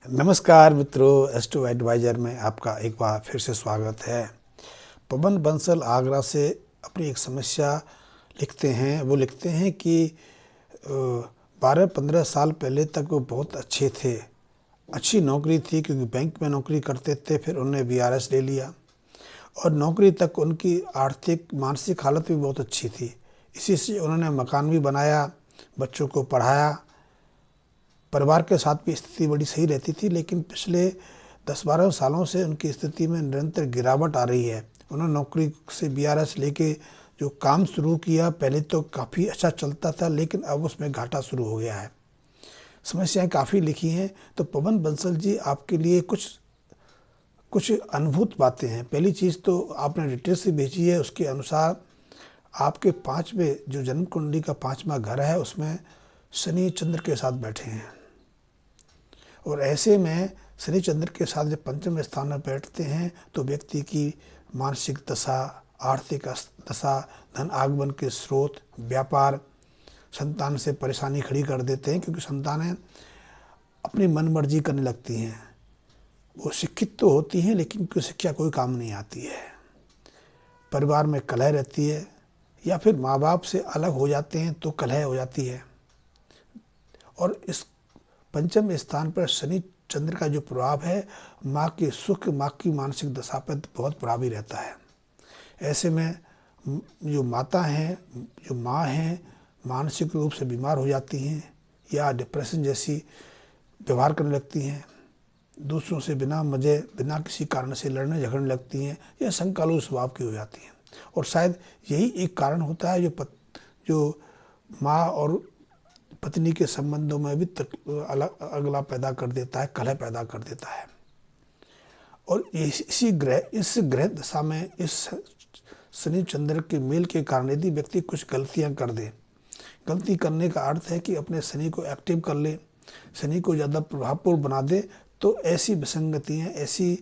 नमस्कार मित्रों, astro adviser में आपका एक बार फिर से स्वागत है। पवन बंसल आगरा से अपनी एक समस्या लिखते हैं। वो लिखते हैं कि 12-15 साल पहले तक वो बहुत अच्छे थे, अच्छी नौकरी थी क्योंकि बैंक में नौकरी करते थे। फिर उन्होंने वीआरएस ले लिया और नौकरी तक उनकी आर्थिक मानसिक हालत भी बहुत अच्छी थी। इसी से उन्होंने मकान भी बनाया, बच्चों को पढ़ाया, परिवार के साथ भी स्थिति बड़ी सही रहती थी। लेकिन पिछले 10-12 सालों से उनकी स्थिति में निरंतर गिरावट आ रही है। उन्होंने नौकरी से वीआरएस लेके जो काम शुरू किया, पहले तो काफ़ी अच्छा चलता था, लेकिन अब उसमें घाटा शुरू हो गया है। समस्याएं काफ़ी लिखी हैं, तो पवन बंसल जी आपके लिए कुछ कुछ अनुभूत बातें हैं। पहली चीज़ तो आपने डिटेल से भेजी है, उसके अनुसार आपके 5वें जो जन्म कुंडली का 5वां घर है, उसमें शनि चंद्र के साथ बैठे हैं। और ऐसे में शनि चंद्र के साथ जब पंचम स्थान में बैठते हैं तो व्यक्ति की मानसिक दशा, आर्थिक दशा, धन आगमन के स्रोत, व्यापार, संतान से परेशानी खड़ी कर देते हैं, क्योंकि संतानें अपनी मन मर्जी करने लगती हैं। वो शिक्षित तो होती हैं लेकिन उनकी शिक्षा कोई काम नहीं आती है। परिवार में कलह रहती है, या फिर माँ बाप से अलग हो जाते हैं तो कलह हो जाती है। और इस पंचम स्थान पर शनि चंद्र का जो प्रभाव है, माँ के सुख, माँ की मानसिक दशा पर बहुत प्रभावी रहता है। ऐसे में जो माता हैं, जो माँ हैं, मानसिक रूप से बीमार हो जाती हैं या डिप्रेशन जैसी व्यवहार करने लगती हैं, दूसरों से बिना मजे, बिना किसी कारण से लड़ने झगड़ने लगती हैं, या संकालु स्वभाव की हो जाती हैं। और शायद यही एक कारण होता है जो माँ और पत्नी के संबंधों में भी अगला पैदा कर देता है, कलह पैदा कर देता है। और इस ग्रह दशा में इस शनि चंद्र के मेल के कारण यदि व्यक्ति कुछ गलतियां कर दे, गलती करने का अर्थ है कि अपने शनि को एक्टिव कर ले, शनि को ज़्यादा प्रभावपूर्ण बना दे, तो ऐसी विसंगतियाँ, ऐसी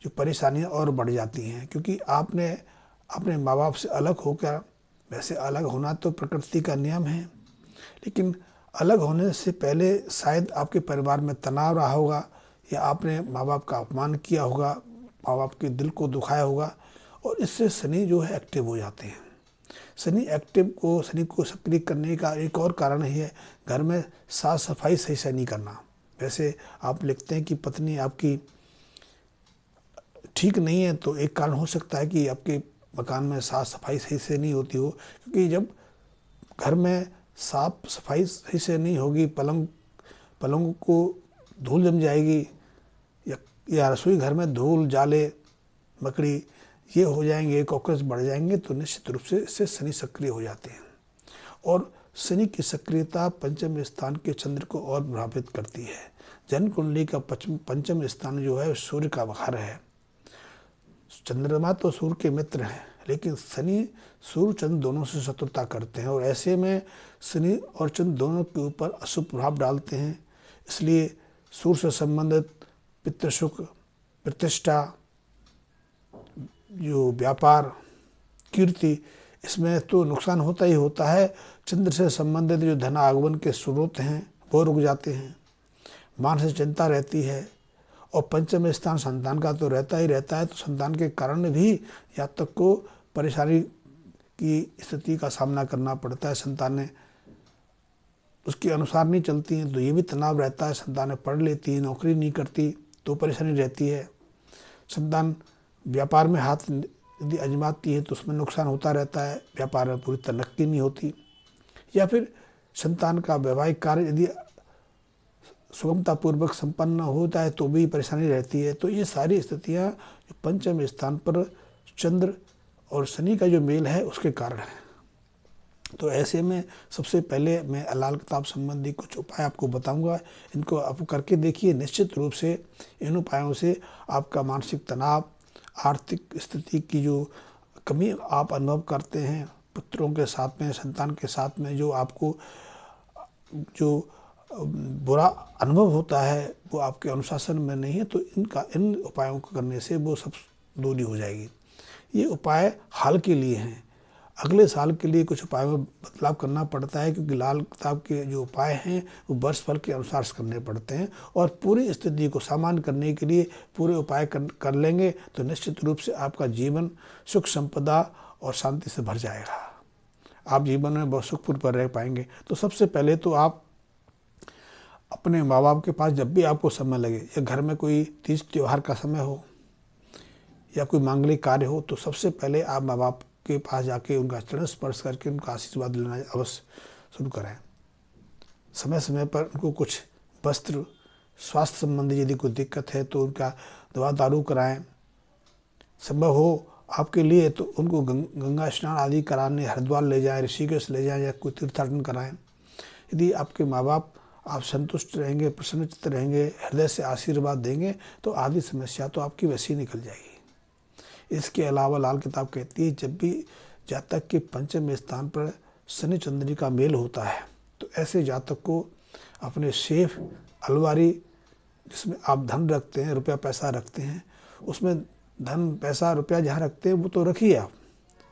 जो परेशानियाँ और बढ़ जाती हैं। क्योंकि आपने अपने माँ बाप से अलग होकर, वैसे अलग होना तो प्रकृति का नियम है, लेकिन अलग होने से पहले शायद आपके परिवार में तनाव रहा होगा, या आपने माँ बाप का अपमान किया होगा, माँ बाप के दिल को दुखाया होगा, और इससे शनि जो है एक्टिव हो जाते हैं। शनि को सक्रिय करने का एक और कारण ही है घर में साफ सफाई सही से नहीं करना। वैसे आप लिखते हैं कि पत्नी आपकी ठीक नहीं है, तो एक कारण हो सकता है कि आपके मकान में साफ सफाई सही से नहीं होती हो। क्योंकि जब घर में साफ सफाई सही से नहीं होगी, पलंग को धूल जम जाएगी, या रसोई घर में धूल, जाले, मकड़ी ये हो जाएंगे, कॉकरोच बढ़ जाएंगे, तो निश्चित रूप से इससे शनि सक्रिय हो जाते हैं। और शनि की सक्रियता पंचम स्थान के चंद्र को और प्रभावित करती है। जन्म कुंडली का पंचम स्थान जो है सूर्य का घर है। चंद्रमा तो सूर्य के मित्र हैं, लेकिन शनि सूर्य चंद्र दोनों से शत्रुता करते हैं, और ऐसे में शनि और चंद्र दोनों के ऊपर अशुभ प्रभाव डालते हैं। इसलिए सूर्य से संबंधित पितृसुख, प्रतिष्ठा, जो व्यापार, कीर्ति, इसमें तो नुकसान होता ही होता है। चंद्र से संबंधित जो धन आगमन के स्रोत हैं वो रुक जाते हैं, मानसिक चिंता रहती है। और पंचम स्थान संतान का तो रहता ही रहता है, तो संतान के कारण भी जातक को परेशानी की स्थिति का सामना करना पड़ता है। संतानें उसके अनुसार नहीं चलती हैं तो ये भी तनाव रहता है। संतानें पढ़ लेती हैं, नौकरी नहीं करती तो परेशानी रहती है। संतान व्यापार में हाथ यदि आजमाती है तो उसमें नुकसान होता रहता है, व्यापार में पूरी तरक्की नहीं होती। या फिर संतान का वैवाहिक कार्य यदि सुगमतापूर्वक संपन्न होता है तो भी परेशानी रहती है। तो ये सारी स्थितियाँ जो पंचम स्थान पर चंद्र और शनि का जो मेल है उसके कारण है। तो ऐसे में सबसे पहले मैं अलाल किताब संबंधी कुछ उपाय आपको बताऊंगा, इनको आप करके देखिए। निश्चित रूप से इन उपायों से आपका मानसिक तनाव, आर्थिक स्थिति की जो कमी आप अनुभव करते हैं, पुत्रों के साथ में, संतान के साथ में जो आपको जो बुरा अनुभव होता है वो आपके अनुशासन में नहीं है, तो इन उपायों को करने से वो सब दूरी हो जाएगी। ये उपाय हाल के लिए हैं। अगले साल के लिए कुछ उपायों में बदलाव करना पड़ता है, क्योंकि लाल किताब के जो उपाय हैं वो वर्ष फल के अनुसार करने पड़ते हैं। और पूरी स्थिति को सामान्य करने के लिए पूरे उपाय कर लेंगे तो निश्चित रूप से आपका जीवन सुख संपदा और शांति से भर जाएगा। आप जीवन में बहुत सुखपूर्ण रह पाएंगे। तो सबसे पहले तो आप अपने माँ बाप के पास जब भी आपको समय लगे, या घर में कोई तीज त्यौहार का समय हो या कोई मांगलिक कार्य हो, तो सबसे पहले आप माँ बाप के पास जाके उनका चरण स्पर्श करके उनका आशीर्वाद लेना अवश्य शुरू करें। समय समय पर उनको कुछ वस्त्र, स्वास्थ्य संबंधी यदि कोई दिक्कत है तो उनका दवा दारू कराएं। संभव हो आपके लिए तो उनको गंगा स्नान आदि कराने हरिद्वार ले जाएं, ऋषिकेश ले जाएं, या कोई तीर्थाटन कराएं। यदि आपके माँ बाप आप संतुष्ट रहेंगे, प्रसन्नचित्त रहेंगे, हृदय से आशीर्वाद देंगे, तो आधी समस्या तो आपकी वैसी निकल जाएगी। इसके अलावा लाल किताब कहती है, जब भी जातक के पंचम स्थान पर शनि चंद्रमा का मेल होता है तो ऐसे जातक को अपने सेफ, अलमारी जिसमें आप धन रखते हैं, रुपया पैसा रखते हैं, उसमें धन पैसा रुपया जहाँ रखते हैं वो तो रखिए आप,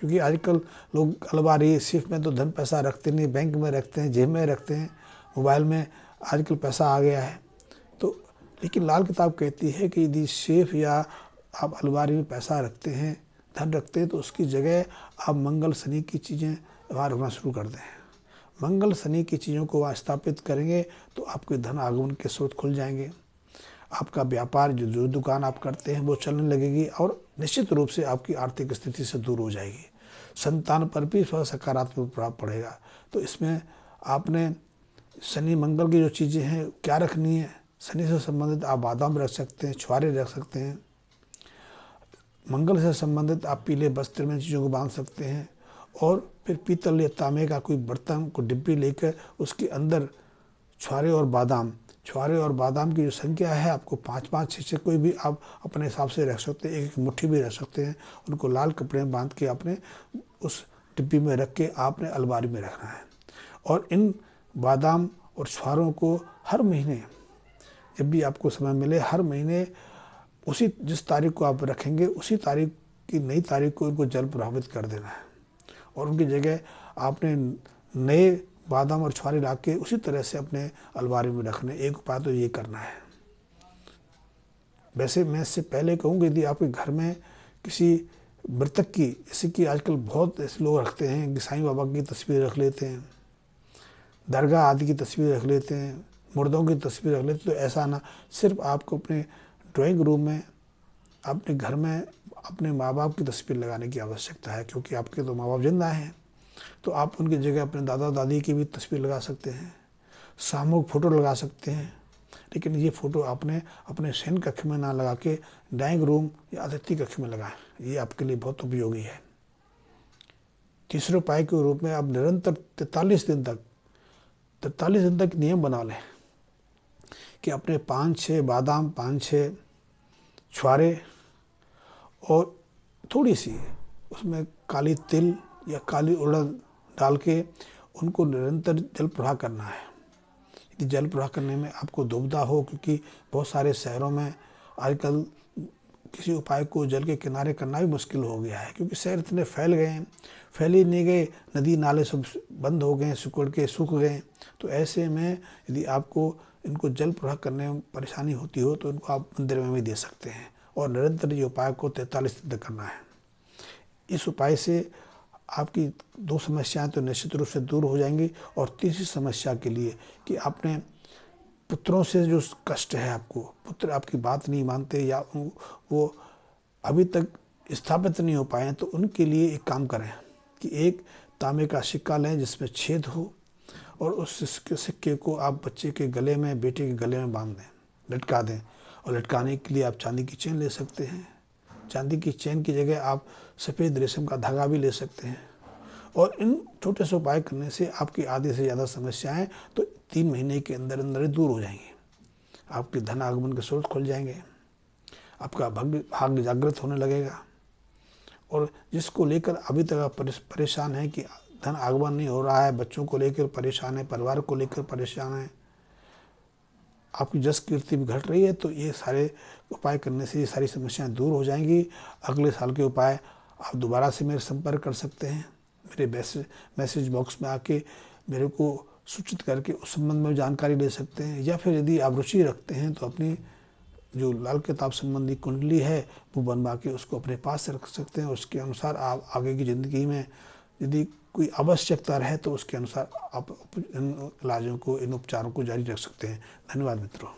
क्योंकि आजकल लोग अलमारी सेफ में तो धन पैसा रखते नहीं, बैंक में रखते हैं, जेब में रखते हैं, मोबाइल में आजकल पैसा आ गया है। तो लेकिन लाल किताब कहती है कि यदि सेफ या आप अलमारी में पैसा रखते हैं, धन रखते हैं, तो उसकी जगह आप मंगल शनि की चीज़ें व्यवहार होना शुरू कर दें। मंगल शनि की चीज़ों को वहाँ स्थापित करेंगे तो आपके धन आगमन के स्रोत खुल जाएंगे। आपका व्यापार, जो दुकान आप करते हैं वो चलने लगेगी और निश्चित रूप से आपकी आर्थिक स्थिति से दूर हो जाएगी। संतान पर भी सकारात्मक प्रभाव पड़ेगा। तो इसमें आपने शनि मंगल की जो चीज़ें हैं क्या रखनी है, शनि से संबंधित आप बादाम रख सकते हैं, छुआरे रख सकते हैं। मंगल से संबंधित आप पीले वस्त्र में चीज़ों को बांध सकते हैं। और फिर पीतल या तांबे का कोई बर्तन को डिब्बी लेकर उसके अंदर छुआरे और बादाम की जो संख्या है आपको 5-5, 6 कोई भी आप अपने हिसाब से रख सकते हैं, एक मुट्ठी भी रख सकते हैं। उनको लाल कपड़े में बांध के आपने उस डिब्बी में रख के आपने अलमारी में रखना है। और इन बादाम और छुआरों को हर महीने जब भी आपको समय मिले, हर महीने उसी जिस तारीख को आप रखेंगे उसी तारीख की नई तारीख को इनको जल प्रभावित कर देना है। और उनकी जगह आपने नए बादाम और छुआरे ला के उसी तरह से अपने अलमारी में रखने। एक उपाय तो ये करना है। वैसे मैं इससे पहले कहूँगी, यदि आपके घर में किसी मृतक की, जैसे कि आजकल बहुत ऐसे लोग रखते हैं कि साईं बाबा की तस्वीर रख लेते हैं, दरगाह आदि की तस्वीर रख लेते हैं, मुर्दों की तस्वीर रख लेते हैं, तो ऐसा ना, सिर्फ आपको अपने ड्राइंग रूम में, अपने घर में अपने माँ बाप की तस्वीर लगाने की आवश्यकता है, क्योंकि आपके तो माँ बाप जिंदा हैं। तो आप उनकी जगह अपने दादा दादी की भी तस्वीर लगा सकते हैं, सामूहिक फ़ोटो लगा सकते हैं। लेकिन ये फ़ोटो आपने अपने शयन कक्ष में ना लगा के ड्राइंग रूम या अतिथि कक्ष में लगाएं। ये आपके लिए बहुत उपयोगी है। तीसरे उपाय के रूप में आप निरंतर 43 दिन तक नियम बना लें कि अपने 5-6 बादाम, 5-6 छुआरे और थोड़ी सी उसमें काली तिल या काली उड़द डाल के उनको निरंतर जल प्रवाह करना है। यदि जल प्रवाह करने में आपको दुविधा हो, क्योंकि बहुत सारे शहरों में आजकल किसी उपाय को जल के किनारे करना भी मुश्किल हो गया है, क्योंकि शहर इतने फैल गए हैं, फैल ही नहीं गए, नदी नाले सब बंद हो गए, सूख गए। तो ऐसे में यदि आपको इनको जल प्रवाह करने में परेशानी होती हो तो इनको आप मंदिर में भी दे सकते हैं। और निरंतर ये उपाय को 43 दिन तक करना है। इस उपाय से आपकी 2 समस्याएं तो निश्चित रूप से दूर हो जाएंगी। और तीसरी समस्या के लिए कि आपने पुत्रों से जो कष्ट है, आपको पुत्र आपकी बात नहीं मानते या वो अभी तक स्थापित नहीं हो पाए, तो उनके लिए एक काम करें कि एक तांबे का सिक्का लें जिसमें छेद हो, और उस सिक्के को आप बच्चे के गले में, बेटे के गले में बांध दें, लटका दें। और लटकाने के लिए आप चांदी की चेन ले सकते हैं। चांदी की चेन की जगह आप सफ़ेद रेशम का धागा भी ले सकते हैं। और इन छोटे से उपाय करने से आपकी आधे से ज़्यादा समस्याएं तो 3 महीने के अंदर अंदर ही दूर हो जाएंगी। आपके धन आगमन के स्रोत खुल जाएंगे, आपका भाग्य जागृत होने लगेगा। और जिसको लेकर अभी तक आप परेशान हैं कि धन आगमन नहीं हो रहा है, बच्चों को लेकर परेशान है, परिवार को लेकर परेशान है, आपकी जस कीर्ति भी घट रही है, तो ये सारे उपाय करने से ये सारी समस्याएं दूर हो जाएंगी। अगले साल के उपाय आप दोबारा से मेरे संपर्क कर सकते हैं। मेरे मैसेज बॉक्स में आके मेरे को सूचित करके उस संबंध में जानकारी ले सकते हैं। या फिर यदि आप रुचि रखते हैं तो अपनी जो लाल किताब संबंधी कुंडली है वो बनवा के उसको अपने पास रख सकते हैं। उसके अनुसार आप आगे की ज़िंदगी में यदि कोई आवश्यकता रहे तो उसके अनुसार आप इन इलाजों को, इन उपचारों को जारी रख सकते हैं। धन्यवाद मित्रों।